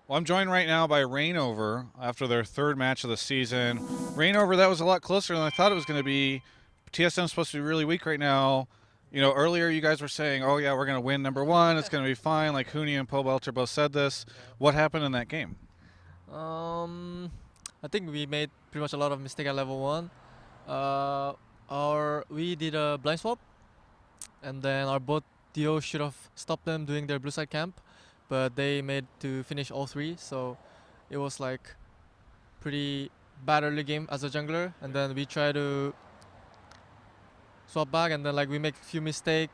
Well, I'm joined right now by Reignover after their third match of the season. Reignover, that was a lot closer than I thought it was going to be. TSM's supposed to be really weak right now. You know, earlier you guys were saying, "Oh yeah, we're going to win number one. It's going to be fine." Like Hooney and Pobelter both said this. What happened in that game? Um, I think we made pretty much a lot of mistake at level one. Uh, our we did a blind swap, and then our bot Dio should have stopped them doing their blue side camp, but they made to finish all three. So it was like pretty bad early game as a jungler, and then we try to swap back, and then like we make a few mistake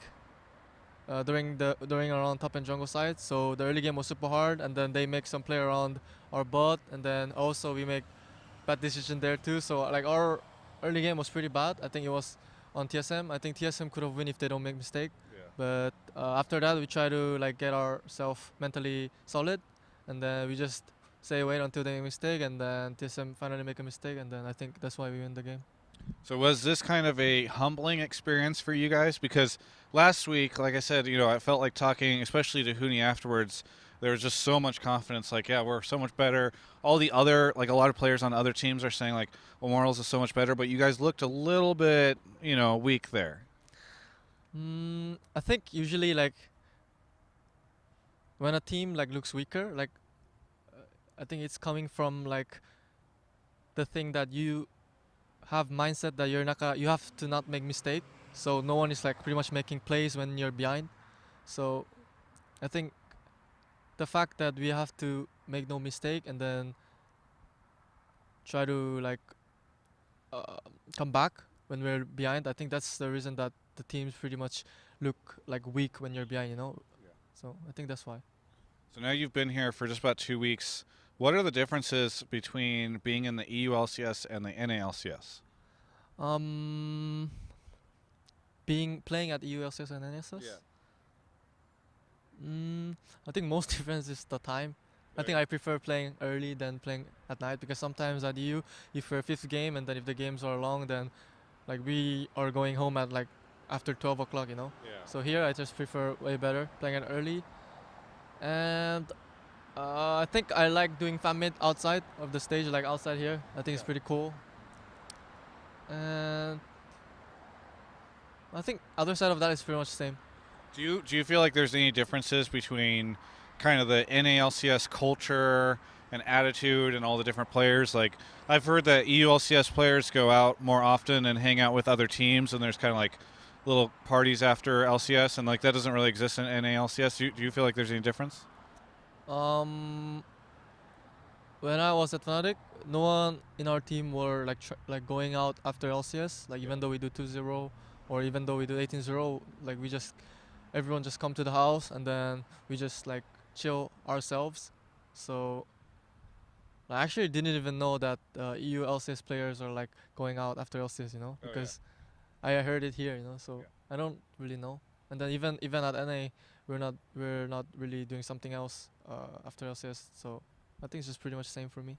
during around top and jungle side. So the early game was super hard, and then they make some play around our bot, and then also we make bad decision there too. So like our early game was pretty bad. I think it was on TSM. I think TSM could have win if they don't make mistake. Yeah. But after that, we try to like get ourselves mentally solid, and then we just say wait until they make mistake, and then TSM finally make a mistake, and then I think that's why we win the game. So was this kind of a humbling experience for you guys? Because last week, like I said, you know, I felt like talking, especially to Hooney afterwards. There was just so much confidence. Like, yeah, we're so much better. All the other, like a lot of players on other teams are saying, like, well, Morals is so much better. But you guys looked a little bit, you know, weak there. I think usually like when a team like looks weaker, like I think it's coming from like the thing that you have mindset that you have to not make mistake. So no one is like pretty much making plays when you're behind. So I think the fact that we have to make no mistake and then try to like uh, come back when we're behind. I think that's the reason that the teams pretty much look like weak when you're behind. Yeah. So I think that's why. So now you've been here for just about 2 weeks. What are the differences between being in the EULCS and the NALCS? Um, being playing at EULCS and NSS. I think most difference is the time. I think I prefer playing early than playing at night because sometimes at EU, if we're fifth game and then if the games are long, then like we are going home at like after 12 o'clock. Yeah. So here I just prefer way better playing it early. And I think I like doing fan mid outside of the stage, like outside here. I think it's Yeah. pretty cool. And I think other side of that is pretty much the same. Do you feel like there's any differences between kind of the NALCS culture and attitude and all the different players? Like I've heard that EULCS players go out more often and hang out with other teams, and there's kind of like little parties after LCS, and like that doesn't really exist in NALCS. Do you feel like there's any difference? Um, when I was at Fnatic, no one in our team were like like going out after LCS. Like even though we do 2-0 or even though we do 18-0, like we just everyone just come to the house and then we just like chill ourselves. So I actually didn't even know that EU LCS players are like going out after LCS, Oh, yeah. because I heard it here. So Yeah. I don't really know. And then even at NA, we're not really doing something else after LCS. So I think it's just pretty much the same for me.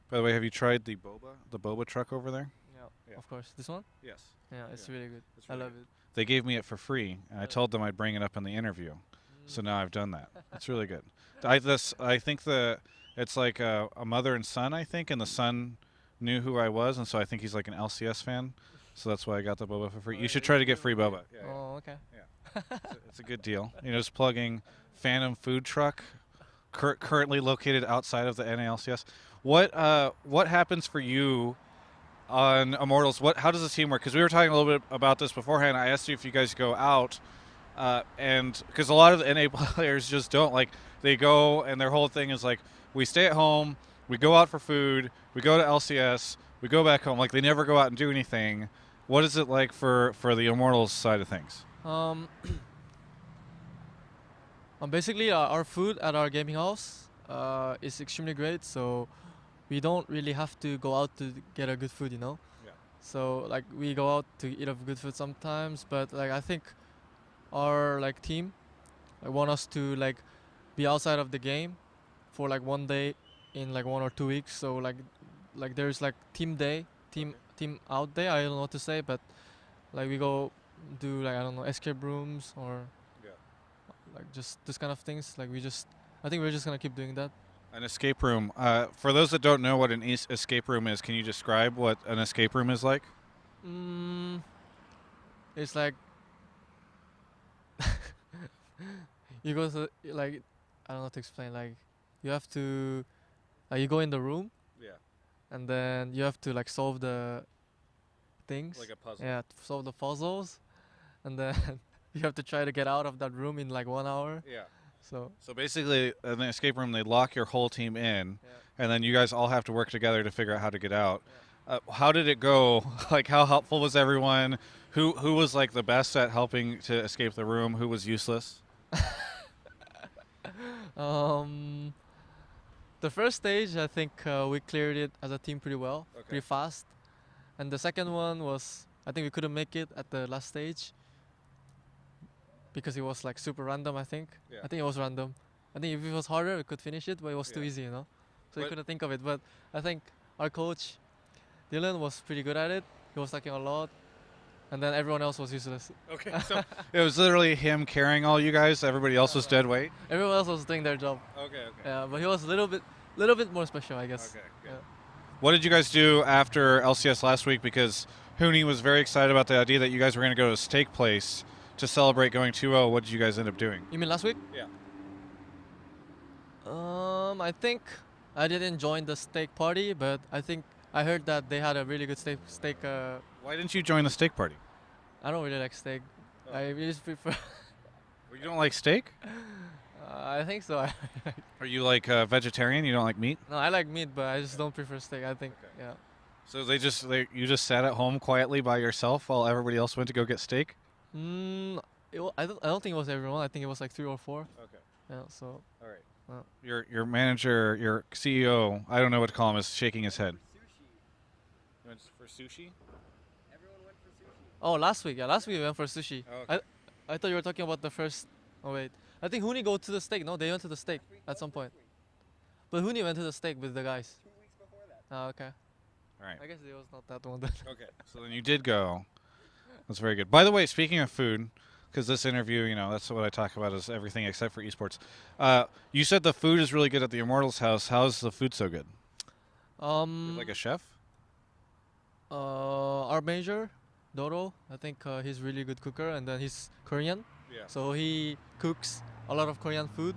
By the way, have you tried the boba truck over there? Yeah, Yeah. of course. This one? Yes. Yeah, it's Yeah. really good. It's I really love good. it. They gave me it for free, and I told them I'd bring it up in the interview. So now I've done that. It's really good. I think it's like a mother and son, I think, and the son knew who I was, and so I think he's like an LCS fan. So that's why I got the boba for free. You should try to get free boba. Yeah, yeah. Oh, okay. Yeah. It's a good deal. You know, just plugging Phantom Food Truck, currently located outside of the NALCS. What happens for you on Immortals? How does the team work? Because we were talking a little bit about this beforehand. I asked you if you guys go out, and because a lot of the NA players just don't, like, they go and their whole thing is like, we stay at home, we go out for food, we go to LCS, we go back home. Like, they never go out and do anything. What is it like for the Immortals side of things? Um, basically, our food at our gaming house is extremely great. So we don't really have to go out to get a good food. Yeah. So like we go out to eat a good food sometimes, but like I think our like team like want us to like be outside of the game for like one day in like 1 or 2 weeks. So like there's like team day, team out day. I don't know what to say, but like we go do like I don't know escape rooms or Yeah. like just this kind of things. Like I think we're just gonna keep doing that. An escape room. For those that don't know what an escape room is, can you describe what an escape room is like? Mm, it's like you go to like I don't know how to explain. Like you have to you go in the room Yeah. and then you have to like solve the things. Like a puzzle. Yeah, solve the puzzles, and then you have to try to get out of that room in like 1 hour. Yeah. So So basically, in the escape room, they lock your whole team in, yeah. and then you guys all have to work together to figure out how to get out. How did it go? Like, how helpful was everyone? Who was like the best at helping to escape the room? Who was useless? Um, the first stage, I think we cleared it as a team pretty well, Okay. pretty fast. And the second one was, I think we couldn't make it at the last stage because it was like super random. I think. Yeah. I think it was random. I think if it was harder, we could finish it, but it was too Yeah. easy, you know. So we But- couldn't think of it. But I think our coach, Dylan, was pretty good at it. He was talking a lot, and then everyone else was useless. Okay. So it was literally him carrying all you guys. Everybody else was dead weight. Everyone else was doing their job. Okay. Okay. Yeah, but he was a little bit more special, I guess. Okay. Good. Yeah. What did you guys do after LCS last week? Because Hooney was very excited about the idea that you guys were going to go to a steak place to celebrate going 2-0. What did you guys end up doing? You mean last week? Yeah. I think I didn't join the steak party, but I think I heard that they had a really good steak. Why didn't you join the steak party? I don't really like steak. Oh. I really just prefer. You don't like steak? I think so. Are you like vegetarian? You don't like meat? No, I like meat, but I just don't prefer steak. I think, Okay. yeah. So you just sat at home quietly by yourself while everybody else went to go get steak? I don't think it was everyone. I think it was like 3 or 4. Okay. Yeah. So All right. Oh. Your manager, your CEO, I don't know what to call him, is shaking his head. You went for sushi? oh, last week, yeah, last week we went for sushi. Oh, okay. I thought you were talking about the first. Oh wait, I think Hooney go to the steak. No, they went to the steak at some point. But Hooney went to the steak with the guys. 2 weeks before that. Oh, okay. All right. I guess it was not that one then. Okay. So then you did go. That's very good. By the way, speaking of food, because this interview, you know, that's what I talk about is everything except for esports. You said the food is really good at the Immortals house. How's the food so good? Like a chef? Our major, Doro, I think he's really good cooker, and then he's Korean, Yeah. so he cooks a lot of Korean food,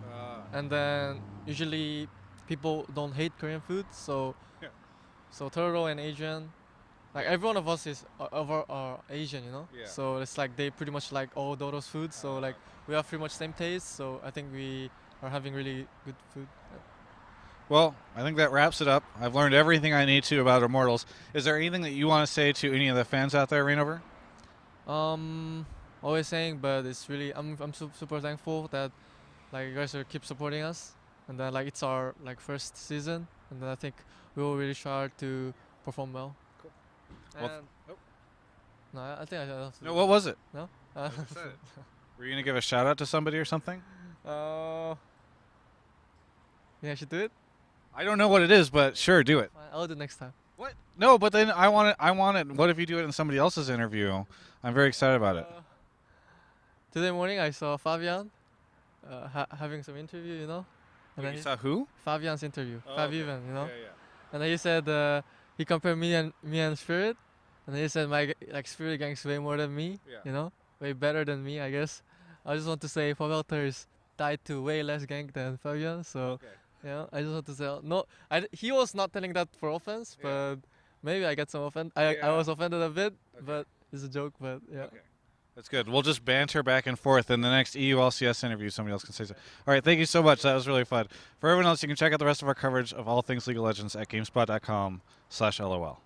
and then usually people don't hate Korean food, so Yeah. so Toro and Adrian, like every one of us is are Asian, you know. Yeah. So it's like they pretty much like all Doro's food, so like we have pretty much same taste. So I think we are having really good food. Yeah. Well, I think that wraps it up. I've learned everything I need to about Immortals. Is there anything that you want to say to any of the fans out there, Reignover? Always saying, but it's really I'm super thankful that like you guys are keep supporting us, and then like it's our like first season, and then I think we will really try to perform well. Cool. And Well, no, I think I have to. No, what was it? No. Were you going to give a shout out to somebody or something? Yeah, I should do it. I don't know what it is, but sure, do it. Fine, I'll do it next time. What? No, but then I want it. What if you do it in somebody else's interview? I'm very excited about it. Today morning I saw Fabian having some interview, you know. And then You saw who? Fabian's interview, Oh, Fabian, you know. Yeah. And then he said he compared me and Spirit, and then he said my like Spirit gang's way more than me, Yeah. you know, way better than me, I guess. I just want to say Pavelter is tied to way less gank than Fabian, so Okay. yeah, I just want to say no. He was not telling that for offense, Yeah. but maybe I got some offend. I Yeah. was offended a bit, Okay. but it's a joke. But yeah. Okay. That's good. We'll just banter back and forth. In the next EULCS interview, somebody else can say so. All right, thank you so much. That was really fun. For everyone else, you can check out the rest of our coverage of all things League of Legends at GameSpot.com/LOL.